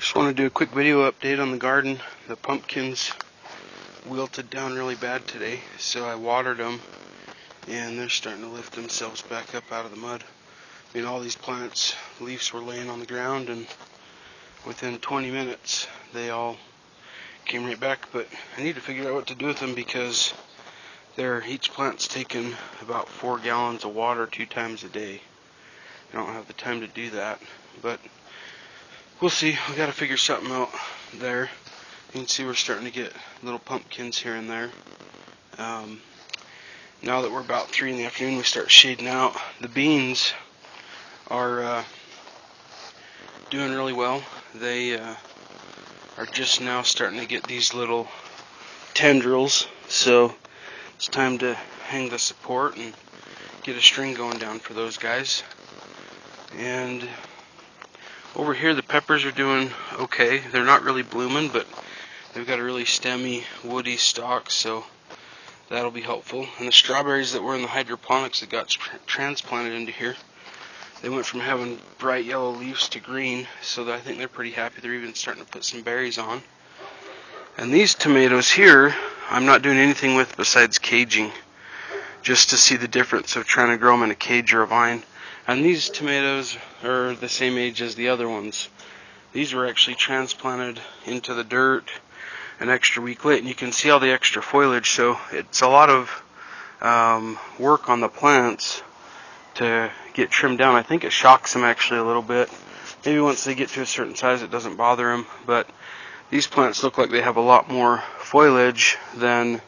Just want to do a quick video update on the garden. The pumpkins wilted down really bad today, so I watered them and they're starting to lift themselves back up out of the mud. I mean, all these plants, leaves were laying on the ground, and within 20 minutes they all came right back. But I need to figure out what to do with them because each plant's taking about 4 gallons of water 2 times a day. I don't have the time to do that, but we'll see. We got to figure something out there. You can see we're starting to get little pumpkins here and there. Now that we're about 3 in the afternoon, we start shading out. The beans are doing really well. They are just now starting to get these little tendrils, so it's time to hang the support and get a string going down for those guys. And over here the peppers are doing okay. They're not really blooming, but they've got a really stemmy, woody stalk, so that'll be helpful. And the strawberries that were in the hydroponics that got transplanted into here, they went from having bright yellow leaves to green, so I think they're pretty happy. They're even starting to put some berries on. And these tomatoes here, I'm not doing anything with besides caging, just to see the difference of trying to grow them in a cage or a vine. And these tomatoes are the same age as the other ones. These were actually transplanted into the dirt an extra week late, and you can see all the extra foliage, so it's a lot of work on the plants to get trimmed down. I think it shocks them actually a little bit. Maybe once they get to a certain size it doesn't bother them, but these plants look like they have a lot more foliage than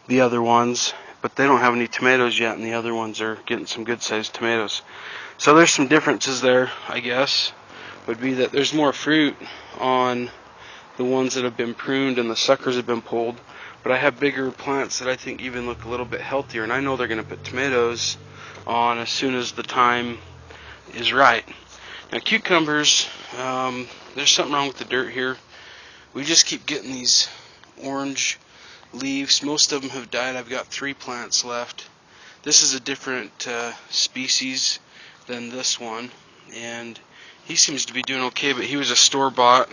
the other ones, but they don't have any tomatoes yet, and the other ones are getting some good sized tomatoes. So there's some differences there, I guess. Would be that there's more fruit on the ones that have been pruned and the suckers have been pulled, but I have bigger plants that I think even look a little bit healthier, and I know they're going to put tomatoes on as soon as the time is right. Now cucumbers, there's something wrong with the dirt here. We just keep getting these orange leaves. Most of them have died. I've got 3 plants left. This is a different species than this one, and he seems to be doing okay, but he was a store-bought,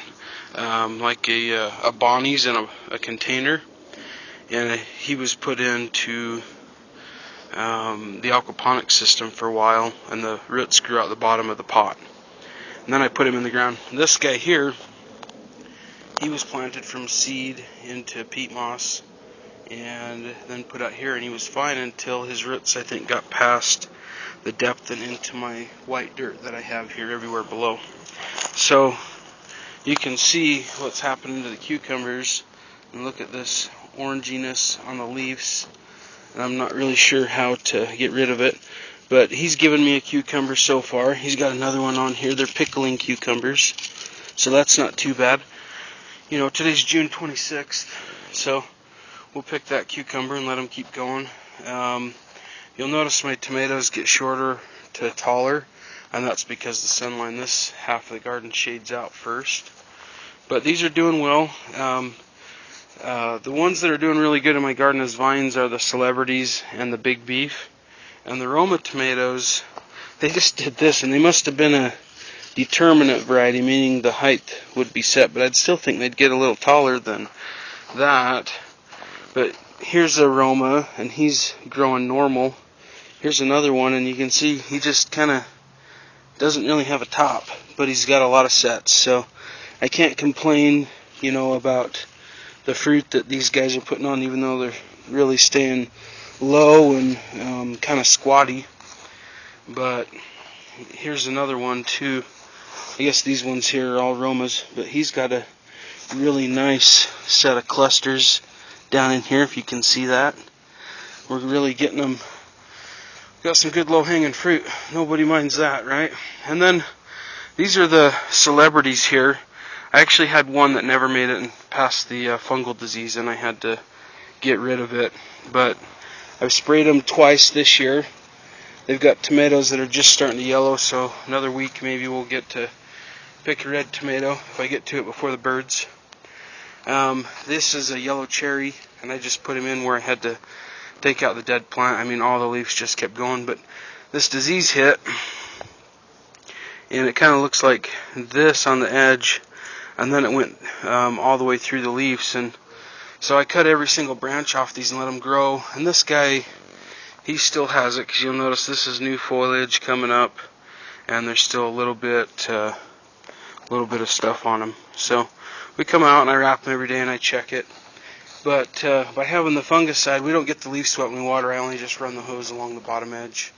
like a Bonnie's in a container, and he was put into the Aquaponics system for a while, and the roots grew out the bottom of the pot. And then I put him in the ground. This guy here, he was planted from seed into peat moss and then put out here, and he was fine until his roots, I think, got past the depth and into my white dirt that I have here everywhere below. So you can see what's happening to the cucumbers, and look at this oranginess on the leaves, and I'm not really sure how to get rid of it, but he's given me a cucumber so far. He's got another one on here. They're pickling cucumbers, so that's not too bad. You know, today's June 26th, so we'll pick that cucumber and let him keep going. You'll notice my tomatoes get shorter to taller, and that's because the sunline, this half of the garden, shades out first. But these are doing well. The ones that are doing really good in my garden as vines are the celebrities and the big beef. And the Roma tomatoes, they just did this, and they must have been a determinate variety, meaning the height would be set, but I'd still think they'd get a little taller than that. But here's a Roma, and he's growing normal. Here's another one, and you can see he just kind of doesn't really have a top, but he's got a lot of sets. So I can't complain, you know, about the fruit that these guys are putting on, even though they're really staying low and kind of squatty. But here's another one too. I guess these ones here are all Romas, but he's got a really nice set of clusters down in here, if you can see that. We're really getting them. Got some good low-hanging fruit. Nobody minds that, right? And then these are the celebrities here. I actually had one that never made it past the fungal disease, and I had to get rid of it. But I've sprayed them twice this year. They've got tomatoes that are just starting to yellow, so another week maybe we'll get to pick a red tomato if I get to it before the birds. This is a yellow cherry, and I just put him in where I had to take out the dead plant. I mean, all the leaves just kept going, but this disease hit, and it kind of looks like this on the edge. and then it went all the way through the leaves. And so I cut every single branch off these and let them grow. And this guy, he still has it, because you'll notice this is new foliage coming up, and there's still a little bit of stuff on them. So we come out and I wrap them every day and I check it. But by having the fungicide, we don't get the leaf swept when we water. I only just run the hose along the bottom edge,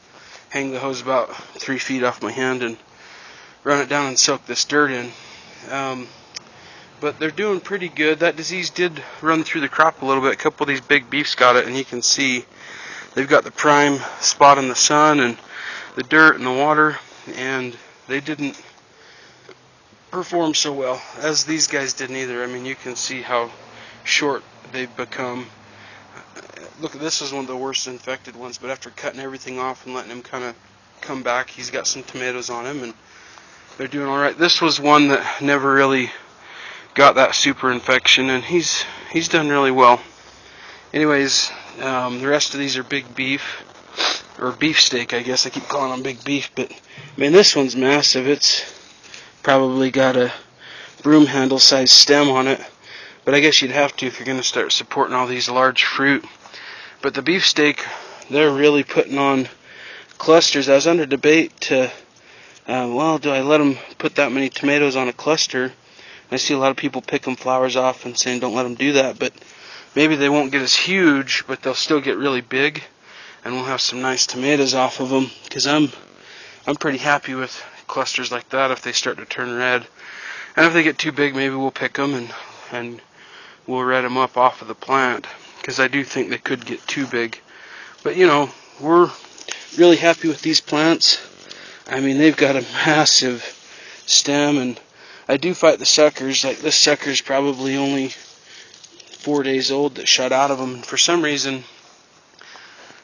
hang the hose about 3 feet off my hand, and run it down and soak this dirt in. But they're doing pretty good. That disease did run through the crop a little bit. A couple of these big beefs got it, and you can see they've got the prime spot in the sun and the dirt and the water, and they didn't perform so well as these guys didn't either. I mean, you can see how short they've become. Look, this is one of the worst infected ones, but after cutting everything off and letting him kind of come back, he's got some tomatoes on him and they're doing all right. This was one that never really got that super infection, and he's done really well. Anyways, the rest of these are big beef, or beefsteak, I guess. I keep calling them big beef, but I mean, this one's massive. It's probably got a broom handle size stem on it, but I guess you'd have to if you're going to start supporting all these large fruit. But the beefsteak, they're really putting on clusters. I was under debate to, well, do I let them put that many tomatoes on a cluster? I see a lot of people picking flowers off and saying don't let them do that, but maybe they won't get as huge, but they'll still get really big, and we'll have some nice tomatoes off of them, because I'm pretty happy with clusters like that if they start to turn red. And if they get too big, maybe we'll pick them and we'll red them up off of the plant, because I do think they could get too big. But you know, we're really happy with these plants. I mean, they've got a massive stem, and I do fight the suckers. Like this sucker's probably only 4 days old that shut out of them. And for some reason,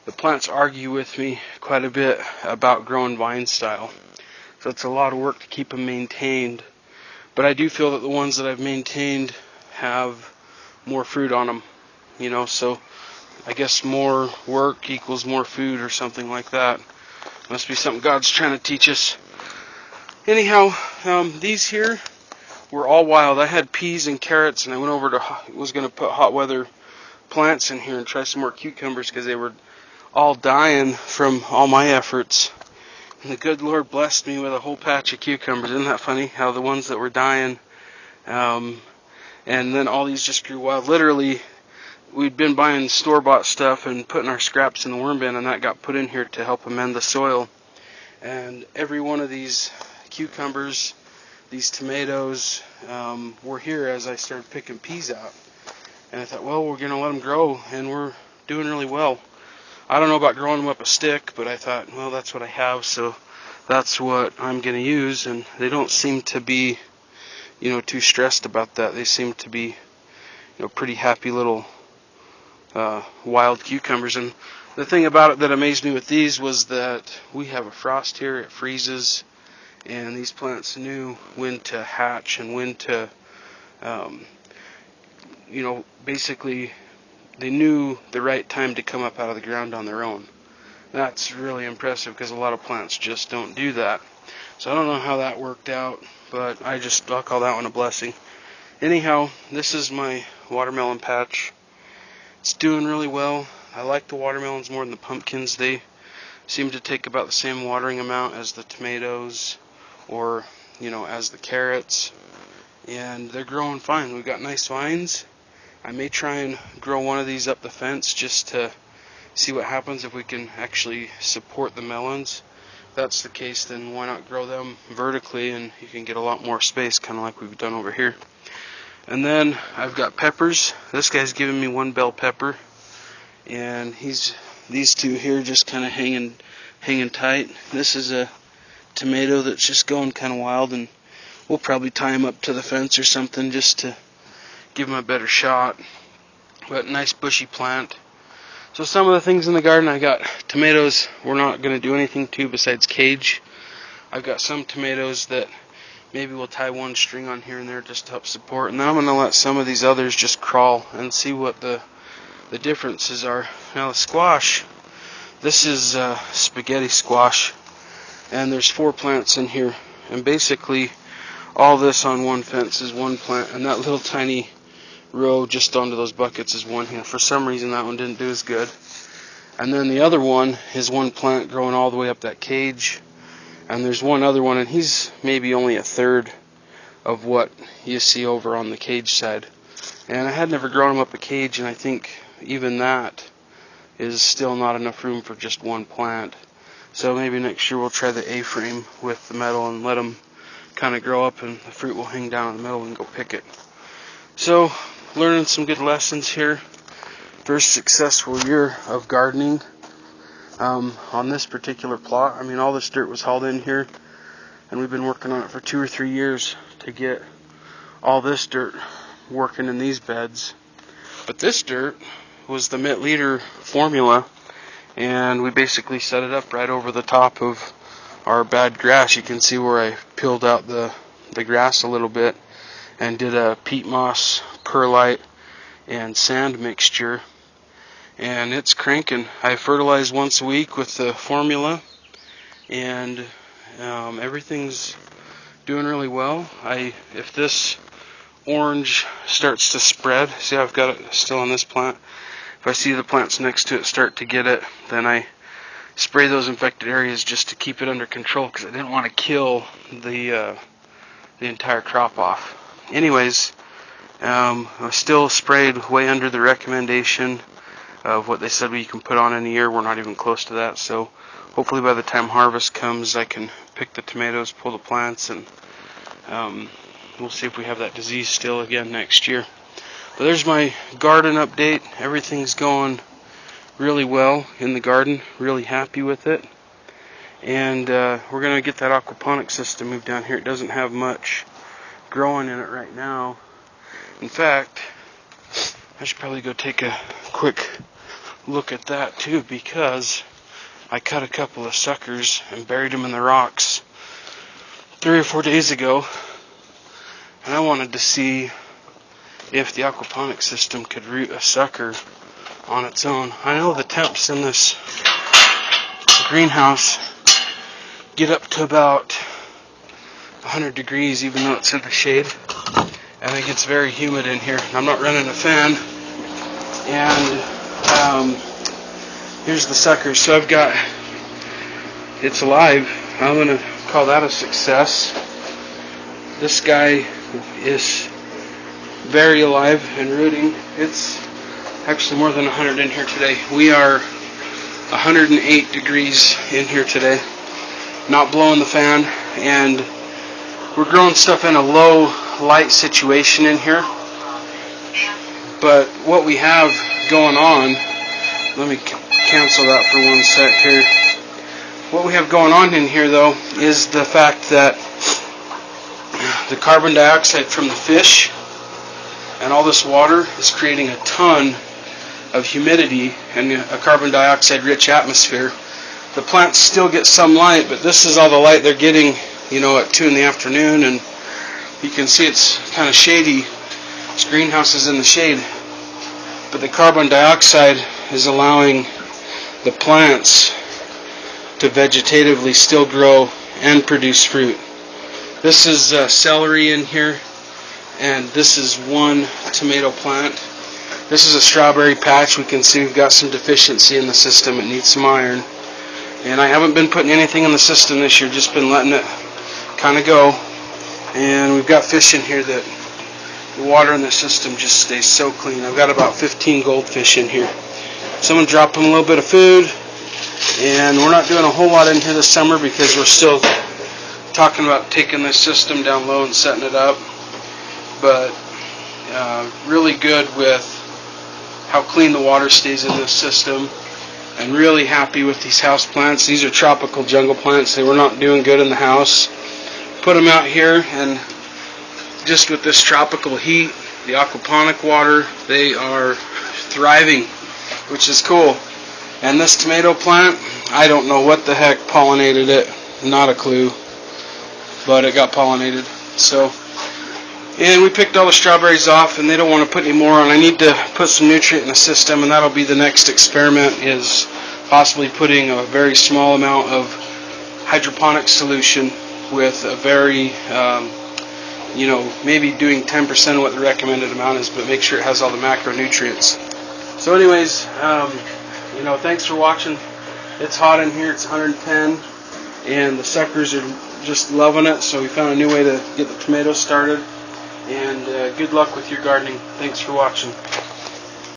the plants argue with me quite a bit about growing vine style. So it's a lot of work to keep them maintained. But I do feel that the ones that I've maintained have more fruit on them. You know, so I guess more work equals more food or something like that. Must be something God's trying to teach us. Anyhow, these here were all wild. I had peas and carrots, and I went over to, was going to put hot weather plants in here and try some more cucumbers, because they were all dying from all my efforts. And the good Lord blessed me with a whole patch of cucumbers. Isn't that funny how the ones that were dying, and then all these just grew wild. Literally, we'd been buying store-bought stuff and putting our scraps in the worm bin, and that got put in here to help amend the soil. And every one of these cucumbers, these tomatoes, were here as I started picking peas out. And I thought, well, we're going to let them grow, and we're doing really well. I don't know about growing them up a stick, but I thought, well, that's what I have, so that's what I'm going to use. And they don't seem to be, you know, too stressed about that. They seem to be, you know, pretty happy little wild cucumbers. And the thing about it that amazed me with these was that we have a frost here. It freezes, and these plants knew when to hatch and when to, you know, basically they knew the right time to come up out of the ground on their own. That's really impressive, because a lot of plants just don't do that. So I don't know how that worked out, but I'll call that one a blessing. Anyhow, this is my watermelon patch. It's doing really well. I like the watermelons more than the pumpkins. They seem to take about the same watering amount as the tomatoes, or, you know, as the carrots. And they're growing fine. We've got nice vines. I may try and grow one of these up the fence just to see what happens if we can actually support the melons. If that's the case, then why not grow them vertically, and you can get a lot more space, kind of like we've done over here. And then I've got peppers. This guy's giving me one bell pepper, and these two here just kind of hanging tight. This is a tomato that's just going kind of wild, and we'll probably tie him up to the fence or something just to give him a better shot. But nice bushy plant. So some of the things in the garden, I got tomatoes we're not going to do anything to besides cage. I've got some tomatoes that maybe we'll tie one string on here and there just to help support. And then I'm going to let some of these others just crawl and see what the differences are. Now the squash, this is spaghetti squash, and there's 4 plants in here. And basically all this on one fence is one plant, and that little tiny row just onto those buckets is one here. For some reason that one didn't do as good. And then the other one is one plant growing all the way up that cage, and there's one other one, and he's maybe only a third of what you see over on the cage side. And I had never grown him up a cage, and I think even that is still not enough room for just one plant. So maybe next year we'll try the A-frame with the metal and let them kind of grow up, and the fruit will hang down in the middle and go pick it. So, learning some good lessons here. First successful year of gardening on this particular plot. I mean, all this dirt was hauled in here, and we've been working on it for 2 or 3 years to get all this dirt working in these beds. But this dirt was the Mint Leader formula, and we basically set it up right over the top of our bad grass. You can see where I peeled out the grass a little bit and did a peat moss, perlite, and sand mixture, and it's cranking. I fertilize once a week with the formula, and everything's doing really well. If this orange starts to spread, see I've got it still on this plant, if I see the plants next to it start to get it, then I spray those infected areas just to keep it under control, because I didn't want to kill the entire crop off. Anyways, I still sprayed way under the recommendation of what they said we can put on in a year. We're not even close to that, so hopefully by the time harvest comes I can pick the tomatoes, pull the plants, and we'll see if we have that disease still again next year. But there's my garden update. Everything's going really well in the garden, really happy with it, and we're going to get that aquaponics system moved down here. It doesn't have much growing in it right now. In fact, I should probably go take a quick look at that too, because I cut a couple of suckers and buried them in the rocks 3 or 4 days ago, and I wanted to see if the aquaponics system could root a sucker on its own. I know the temps in this greenhouse get up to about 100 degrees even though it's in the shade, and it gets very humid in here. I'm not running a fan, and here's the sucker. So I've got, it's alive. I'm going to call that a success. This guy is very alive and rooting. It's actually more than 100 in here today. We are 108 degrees in here today, not blowing the fan, and we're growing stuff in a low light situation in here. But what we have going on, let me cancel that for 1 sec here. What we have going on in here though is the fact that the carbon dioxide from the fish and all this water is creating a ton of humidity and a carbon dioxide rich atmosphere. The plants still get some light, but this is all the light they're getting, you know, at 2 in the afternoon, and you can see it's kind of shady. This greenhouse is in the shade, but the carbon dioxide is allowing the plants to vegetatively still grow and produce fruit. This is celery in here, and this is one tomato plant. This is a strawberry patch. We can see we've got some deficiency in the system. It needs some iron, and I haven't been putting anything in the system this year, just been letting it kind of go. And we've got fish in here that the water in the system just stays so clean. I've got about 15 goldfish in here. Someone dropped them a little bit of food, and we're not doing a whole lot in here this summer because we're still talking about taking this system down low and setting it up. But really good with how clean the water stays in this system, and really happy with these house plants. These are tropical jungle plants. They were not doing good in the house. Put them out here, and just with this tropical heat, the aquaponic water, they are thriving, which is cool. And this tomato plant, I don't know what the heck pollinated it, not a clue, but it got pollinated. So, and we picked all the strawberries off, and they don't want to put any more on. I need to put some nutrient in the system, and that'll be the next experiment, is possibly putting a very small amount of hydroponic solution with a very you know, maybe doing 10% of what the recommended amount is, but make sure it has all the macronutrients. So anyways, you know, thanks for watching. It's hot in here, it's 110, and the suckers are just loving it, so we found a new way to get the tomatoes started. And good luck with your gardening. Thanks for watching.